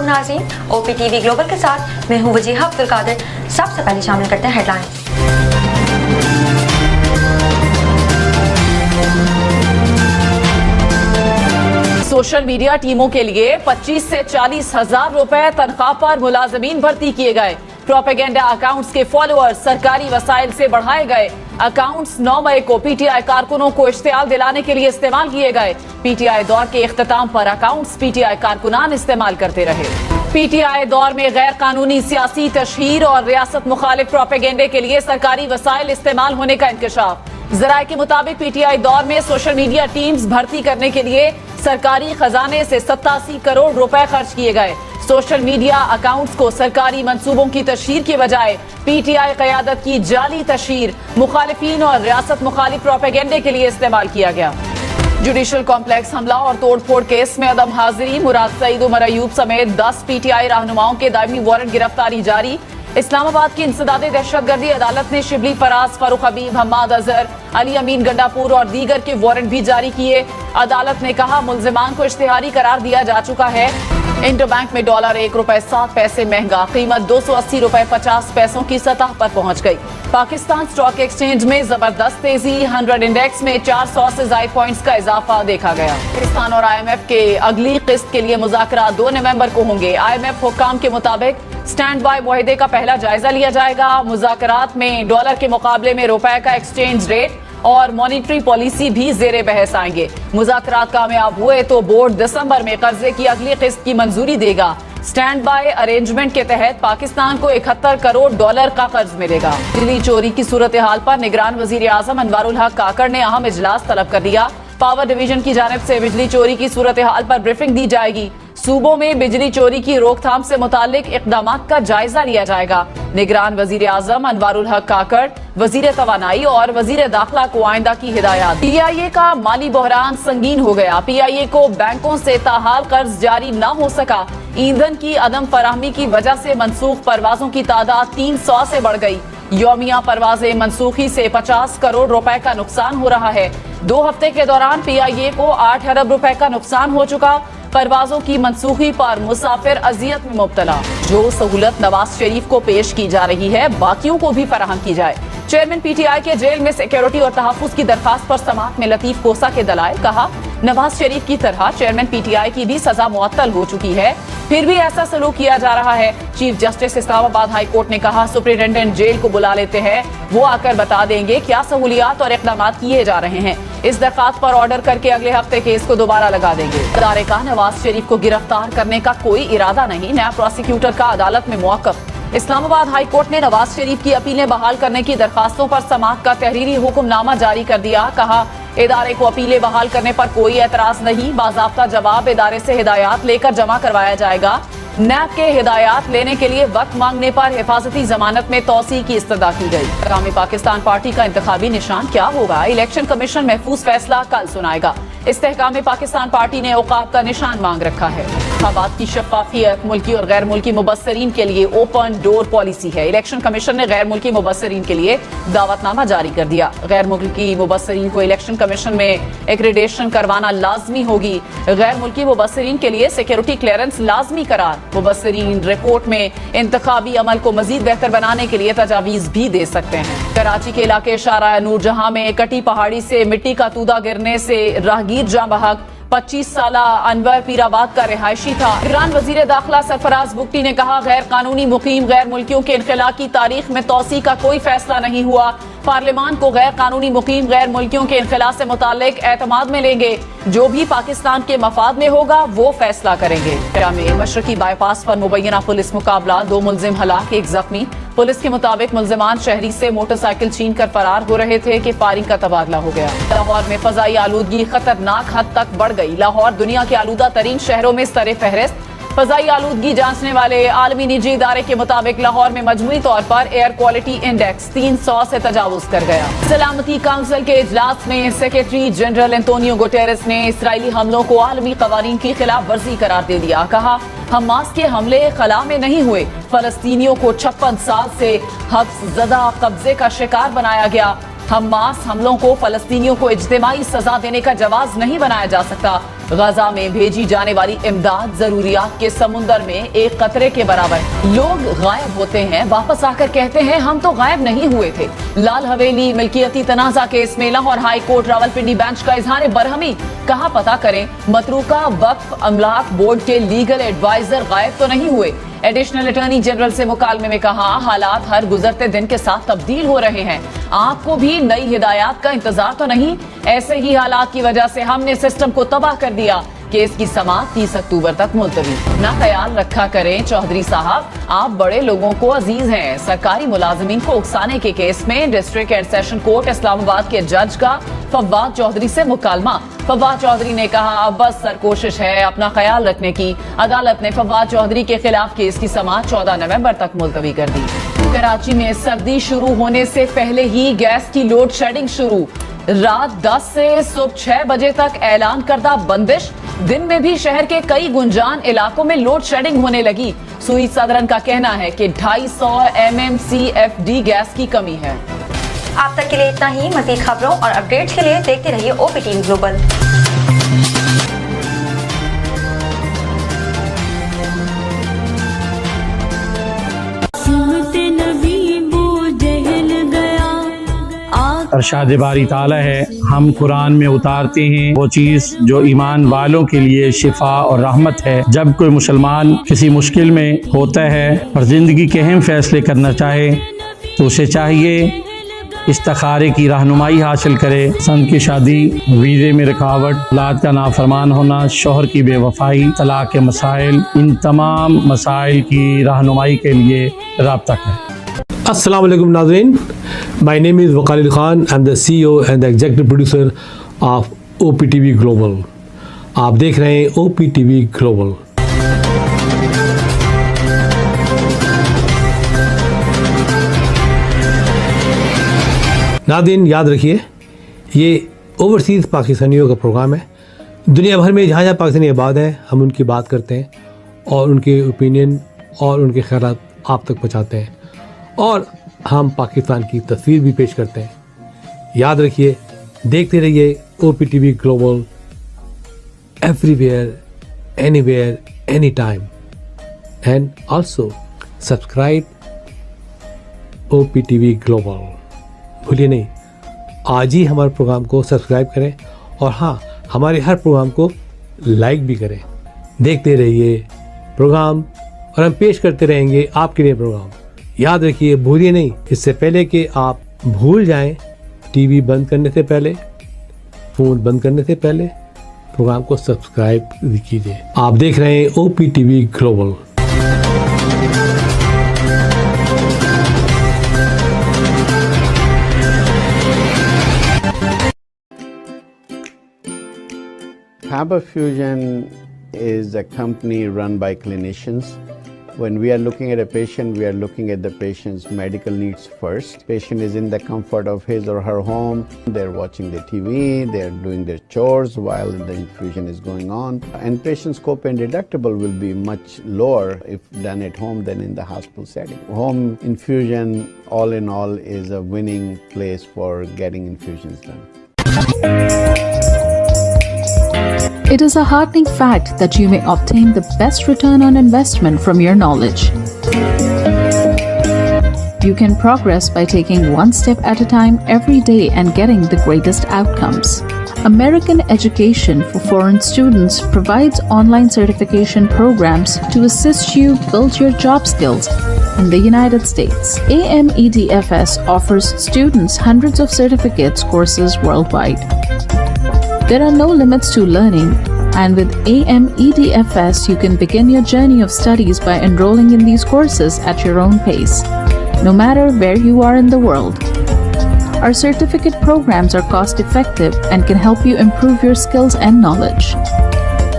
नाज़रीन, OPTV global के साथ मैं हूँ वजीहा अब्दुल कादिर। सबसे पहले शामिल करते हैं हेडलाइंस। सोशल मीडिया टीमों के लिए 25 से 40 हजार रुपए तनख्वाह पर मुलाजमीन भर्ती किए गए। प्रोपेगेंडा अकाउंट्स के फॉलोअर्स सरकारी वसाइल से बढ़ाए गए। अकाउंट्स 9 मई को पीटीआई कारकुनों को इश्तियाल दिलाने के लिए इस्तेमाल किए गए। पीटीआई दौर के इख्तिताम पर अकाउंट्स पीटीआई कारकुनान इस्तेमाल करते रहे। पीटीआई दौर में गैर कानूनी सियासी तशहीर और रियासत मुखालिफ प्रोपेगेंडे के लिए सरकारी वसाइल इस्तेमाल होने का इंकशाफ। जराये के मुताबिक पीटीआई दौर में सोशल मीडिया टीम्स भर्ती करने के लिए सरकारी खजाने से 87 करोड़ रुपए खर्च किए गए। सोशल मीडिया अकाउंट्स को सरकारी मंसूबों की तशहीर के बजाय पीटीआई क़यादत की जाली तशहीर, मुखालिफिन और रियासत मुखालिफ प्रोपेगेंडे के लिए इस्तेमाल किया गया। जुडिशल कॉम्प्लेक्स हमला और तोड़फोड़ केस में अदम हाजिरी, मुराद सईद, उमर अयूब समेत 10 पीटीआई रहनुमाओं के दायमी वारंट गिरफ्तारी जारी। इस्लामाबाद की इंसदादे दहशतगर्दी अदालत ने शिबली फराज, फारूक हबीब, हम्माद अजहर, अली अमीन गंडापुर और दीगर के वारंट भी जारी किए। अदालत ने कहा मुल्जिमान को इश्तिहारी करार दिया जा चुका है। इंटरबैंक में डॉलर 1 रुपए 7 पैसे महंगा, कीमत 280 रुपए 50 पैसों की सतह पर पहुंच गई। पाकिस्तान स्टॉक एक्सचेंज में जबरदस्त तेजी, 100 इंडेक्स में 400 से ज्यादा पॉइंट्स का इजाफा देखा गया। पाकिस्तान और IMF के अगली किस्त के लिए मुज़ाकरात 2 नवंबर को होंगे। IMF हुक्काम के मुताबिक स्टैंड बाय मुआहदे का पहला जायजा लिया जाएगा। मुज़ाकरात में डॉलर के मुकाबले में रुपए का एक्सचेंज रेट और मॉनिटरी पॉलिसी भी जेरे बहस आएंगे। मुज़ाकरात कामयाब हुए तो बोर्ड दिसंबर में कर्जे की अगली किस्त की मंजूरी देगा। स्टैंड बाय अरेंजमेंट के तहत पाकिस्तान को 71 करोड़ डॉलर का कर्ज मिलेगा। बिजली चोरी की सूरत हाल पर निगरान वजीर आजम अनवारुल हक काकड़ ने अहम इजलास तलब कर दिया। पावर डिवीजन की जानिब से बिजली चोरी की सूरत हाल पर ब्रीफिंग दी जाएगी। सूबों में बिजली चोरी की रोकथाम से मुतालिक इक़दामात का जायजा लिया जाएगा। निगरान वजीर आजम अनवारुल हक काकड़, वजीर तवानाई और वजीर दाखिला को आइंदा की हिदायत। PIA का माली बहरान संगीन हो गया। PIA को बैंकों से ताहाल कर्ज जारी न हो सका। ईंधन की अदम फराहमी की वजह से मनसूख परवाजों की तादाद 300 से बढ़ गई। यौमिया परवाजें मनसूखी से 50 करोड़ रुपए का नुकसान हो रहा है। 2 हफ्ते के दौरान PIA को 8 अरब रुपए का नुकसान हो चुका। परवाजों की मनसूखी पर मुसाफिर अजियत में मुब्तला। जो सहूलत नवाज शरीफ को पेश की जा रही है बाकियों को भी फराहम की जाए। चेयरमैन PTI के जेल में सिक्योरिटी और तहफ्फुज की दरखास्त पर समाअत में लतीफ कोसा के दलाइल। कहा नवाज शरीफ की तरह चेयरमैन PTI की भी सजा मुअत्तल हो चुकी है, फिर भी ऐसा सलूक किया जा रहा है। Chief justice Islamabad high court ने कहा सुप्रिंटेंडेंट जेल को बुला लेते हैं, वो आकर बता देंगे क्या सहूलियात और इक़दाम किए जा रहे हैं। इस दरखास्त पर ऑर्डर करके अगले हफ्ते केस को दोबारा लगा देंगे। इदारे का नवाज शरीफ को गिरफ्तार करने का कोई इरादा नहीं, नया प्रोसिक्यूटर का अदालत में मौक़िफ़। इस्लामाबाद हाई कोर्ट ने नवाज शरीफ की अपीलें बहाल करने की दरखास्तों पर समाअत का तहरीरी हुक्मनामा जारी कर दिया। कहा इदारे को अपीलें बहाल करने पर कोई एतराज नहीं, बाज़ाब्ता जवाब इदारे से हिदायत लेकर जमा करवाया जाएगा। नैब के हिदायत लेने के लिए वक्त मांगने पर हिफाजती जमानत में तौसी की इस्तदा की गई। अवामी पाकिस्तान पार्टी का इंतखाबी निशान क्या होगा? इलेक्शन कमीशन महफूज फैसला कल सुनाएगा। इस्तेहकाम पाकिस्तान पार्टी ने औकाफ का निशान मांग रखा है। इंतखाबात की शफाफियत मुल्की और गैर मुल्की मुबस्सरीन के लिए ओपन डोर पॉलिसी है। इलेक्शन कमीशन ने गैर मुल्की मुबस्सरीन के लिए दावतनामा जारी कर दिया। गैर मुल्की मुबस्सरीन को इलेक्शन कमीशन में एक्रेडिटेशन करवाना लाजमी होगी। गैर मुल्की मुबस्सरीन के लिए सिक्योरिटी क्लियरेंस लाजमी करार। मुबस्सरीन रिपोर्ट में इंतखाबी अमल को मजीद बेहतर बनाने के लिए तजावीज भी दे सकते हैं। कराची के इलाके शारा नूरजहां में कटी पहाड़ी से मिट्टी का तूदा गिरने से राहगीर जाँ बहक। 25 साला अनवर पीराबाद का रिहायशी था। ईरान वजीर दाखिला सरफराज बुगटी ने कहा गैर कानूनी मुकीम गैर मुल्कियों के इनखला की तारीख में तौसी का कोई फैसला नहीं हुआ। पार्लियामान को गैर कानूनी मुकीम गैर मुल्कियों के इनखला से मुतालिक एतमाद में लेंगे। जो भी पाकिस्तान के मफाद में होगा वो फैसला करेंगे। में मशरकी बाईपास पर मुबैना पुलिस मुकाबला, 2 मुल्जिम हलाक, 1 जख्मी। पुलिस के मुताबिक मुल्जिमान शहरी से मोटरसाइकिल छीन कर फरार हो रहे थे कि फायरिंग का तबादला हो गया। लाहौर में फजाई आलूदगी खतरनाक हद तक बढ़ गई। लाहौर दुनिया के आलूदा तरीन शहरों में सरे फहरिस्त। फजाई आलूदगी जांचने वाले आलमी निजी इदारे के मुताबिक लाहौर में मजमूई तौर पर एयर क्वालिटी इंडेक्स 300 से तजावुज कर गया। सलामती काउंसिल के इजलास में सेक्रेटरी जनरल एंटोनियो गुटेरेस ने इसराइली हमलों को आलमी कवानीन की खिलाफ वर्जी करार दे दिया। कहा हमास के हमले खला में नहीं हुए, फलस्तीनियों को 56 साल से हब्स ज़दा कब्जे का शिकार बनाया गया। हमास हमलों को फलस्तीनियों को इज्तिमाई सजा देने का जवाज नहीं बनाया जा सकता। غزہ میں بھیجی جانے والی امداد ضروریات کے سمندر میں ایک قطرے کے برابر. لوگ غائب ہوتے ہیں, واپس آ کر کہتے ہیں ہم تو غائب نہیں ہوئے تھے. لال حویلی ملکیتی تنازع کیس میں Lahore high court Rawalpindi bench کا اظہار برہمی. کہاں پتہ کریں متروکہ وقف املاک بورڈ کے لیگل ایڈوائزر غائب تو نہیں ہوئے. ایڈیشنل اٹارنی جنرل سے مکالمے میں کہا حالات ہر گزرتے دن کے ساتھ تبدیل ہو رہے ہیں, آپ کو بھی نئی ہدایات کا انتظار تو نہیں. ایسے ہی حالات کی وجہ سے ہم نے سسٹم کو تباہ کر دیا. کیس کی سماعت 30 اکتوبر تک ملتوی. نہ خیال رکھا کریں چودھری صاحب, آپ بڑے لوگوں کو عزیز ہیں. سرکاری ملازمین کو اکسانے کے کیس میں ڈسٹرکٹ اینڈ سیشن کورٹ اسلام آباد کے جج کا فواد چودھری سے مکالمہ. فواد چودھری نے کہا اب بس سرکوشش ہے اپنا خیال رکھنے کی. عدالت نے فواد چودھری کے خلاف کیس کی سماعت 14 نومبر تک ملتوی کر دی. کراچی میں سردی شروع ہونے سے پہلے ہی گیس کی لوڈ شیڈنگ شروع. رات 10 سے صبح 6 بجے تک اعلان کردہ بندش. دن میں بھی شہر کے کئی گنجان علاقوں میں لوڈ شیڈنگ ہونے لگی. سوئیت صدرن کا کہنا ہے کہ 250 MMCFD گیس کی کمی ہے. آپ تک کے لیے اتنا ہی. مزید خبروں اور اپڈیٹس کے لیے دیکھتے رہیے OPT گلوبل. ارشاد باری تعالیٰ ہے ہم قرآن میں اتارتے ہیں وہ چیز جو ایمان والوں کے لیے شفا اور رحمت ہے. جب کوئی مسلمان کسی مشکل میں ہوتا ہے اور زندگی کے اہم فیصلے کرنا چاہے تو اسے چاہیے استخارے کی رہنمائی حاصل کرے. پسند کی شادی, ویزے میں رکاوٹ, اولاد کا نافرمان ہونا, شوہر کی بے وفائی, طلاق کے مسائل, ان تمام مسائل کی رہنمائی کے لیے رابطہ کریں. السلام علیکم ناظرین, my name is Waqar Ali Khan. I am the CEO and the executive producer of OPTV global. آپ دیکھ رہے ہیں OPTV گلوبل. ناظرین یاد رکھیے یہ اوورسیز پاکستانیوں کا پروگرام ہے. دنیا بھر میں جہاں جہاں پاکستانی آباد ہیں ہم ان کی بات کرتے ہیں اور ان کے اوپینین اور ان کے خیالات آپ تک پہنچاتے ہیں اور ہم پاکستان کی تصویر بھی پیش کرتے ہیں. یاد رکھیے دیکھتے رہیے OPTV global everywhere anywhere anytime. And also subscribe OPTV global. بھولیے نہیں, آج ہی ہمارے پروگرام کو سبسکرائب کریں اور ہاں ہمارے ہر پروگرام کو لائک بھی کریں. دیکھتے رہیے پروگرام اور ہم پیش کرتے رہیں گے آپ کے لیے پروگرام. یاد رکھیے بھولیے نہیں, اس سے پہلے کہ آپ بھول جائیں ٹی وی بند کرنے سے پہلے, فون بند کرنے سے پہلے پروگرام کو سبسکرائب کیجیے. آپ دیکھ رہے ہیں OPTV global. Faber Fusion is a company run by clinicians. When we are looking at a patient, we are looking at the patient's medical needs first. Patient is in the comfort of his or her home. They're watching the TV, they're doing their chores while the infusion is going on. And patient's copay and deductible will be much lower if done at home than in the hospital setting. Home infusion, all in all, is a winning place for getting infusions done. It is a heartening fact that you may obtain the best return on investment from your knowledge. You can progress by taking one step at a time every day and getting the greatest outcomes. American Education for Foreign Students provides online certification programs to assist you build your job skills in the United States. AMEDFS offers students hundreds of certificates courses worldwide. There are no limits to learning, and with AMEDFS, you can begin your journey of studies by enrolling in these courses at your own pace, no matter where you are in the world. Our certificate programs are cost-effective and can help you improve your skills and knowledge.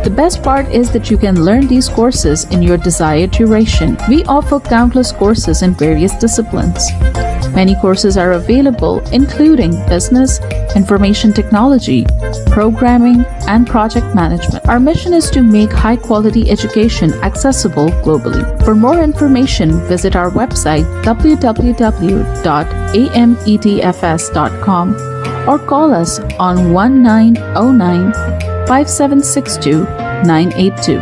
The best part is that you can learn these courses in your desired duration. We offer countless courses in various disciplines. Many courses are available, including business, information technology, programming, and project management. Our mission is to make high-quality education accessible globally. For more information, visit our website www.amedfs.com or call us on 1909 5762 982.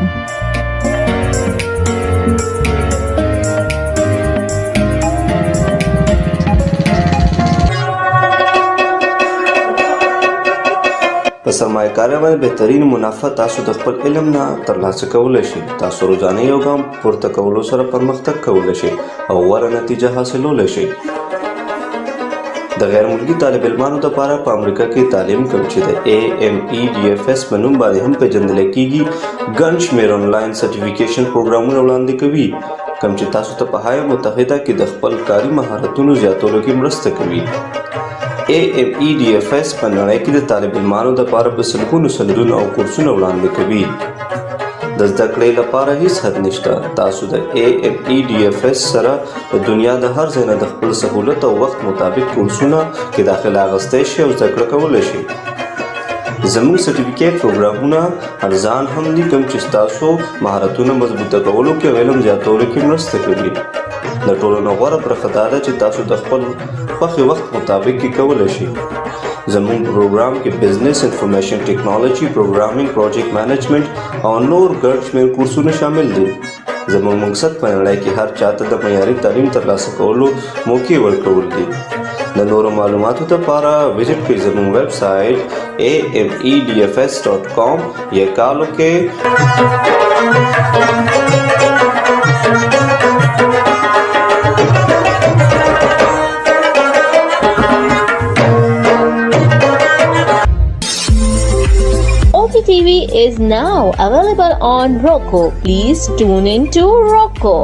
په سرمایه‌کارۍ باندې بهترین منافع تاسو د خپل علم نه ترلاسه کولی شئ. تاسو روزانه you ګام پورته کولو سره پرمختګ کولی شئ او غوره نتیجه حاصلولی شئ. د غیر ملکي طالب علمانو لپاره په امریکا کې تعلیم کوم چې د AMEDFS په نوم باندې هم پیژندل کیږي ګڼ شمېر آنلاین سرټیفیکیشن پروګرامونه وړاندې کوي کوم چې تاسو ته په هایه متحده کې د خپل کاري مهارتونو زیاتولو کې مرسته کوي. AMEDFS په نړۍ کې د طالب علمانو لپاره په سلګونو سندونه او کورسونه وړاندې کوي. د زده کړې لپاره هیڅ حد نشته. تاسو د AMEDFS سره د دنیا د هر ځای نه د خپل سهولت او وخت مطابق کورسونه کې داخله اخیستی شئ او زده کړه کولی شئ. زموږ سرټیفیکیټ پروګرامونه ارزان هم دي کوم چې ستاسو مهارتونه مضبوطه کولو کې او علم زیاتولو کې مرسته کوي. د ټولو نه غوره برخه دا ده چې تاسو د خپل خوښې وخت مطابق کې کولی شئ. زموږ پروګرام کې بزنس انفارمیشن ټیکنالوژي، پروګرامینګ، پروجیکټ مینجمنټ او نور ګڼ شمېر کورسونه شامل دي. زموږ مقصد په نړۍ کې هر چاته د معیاري تعلیم ترلاسه کولو موقع ورکول دي. د نورو معلوماتو لپاره وزټ کړئ زموږ ویب سایټ AMEDFS.com یا کال وکړئ. OPTV is now available on Roku. Please tune in to Roku.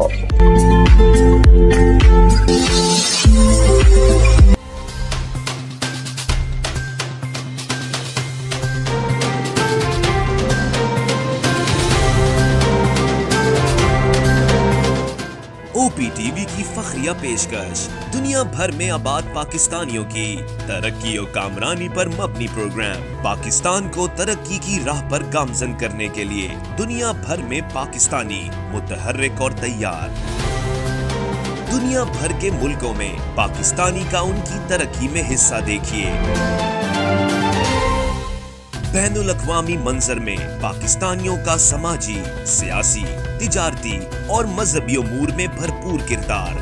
OPTV की फखरिया पेशकश दुनिया भर में आबाद पाकिस्तानियों की तरक्की और कामरानी पर मबनी प्रोग्राम पाकिस्तान को तरक्की की राह पर गामजन करने के लिए दुनिया भर में पाकिस्तानी मुतहर्रिक और तैयार। दुनिया भर के मुल्कों में पाकिस्तानी का उनकी तरक्की में हिस्सा देखिए। बैनुल अक़वामी मंजर में पाकिस्तानियों का समाजी, सियासी, तिजारती और मजहबी उमूर में भरपूर किरदार।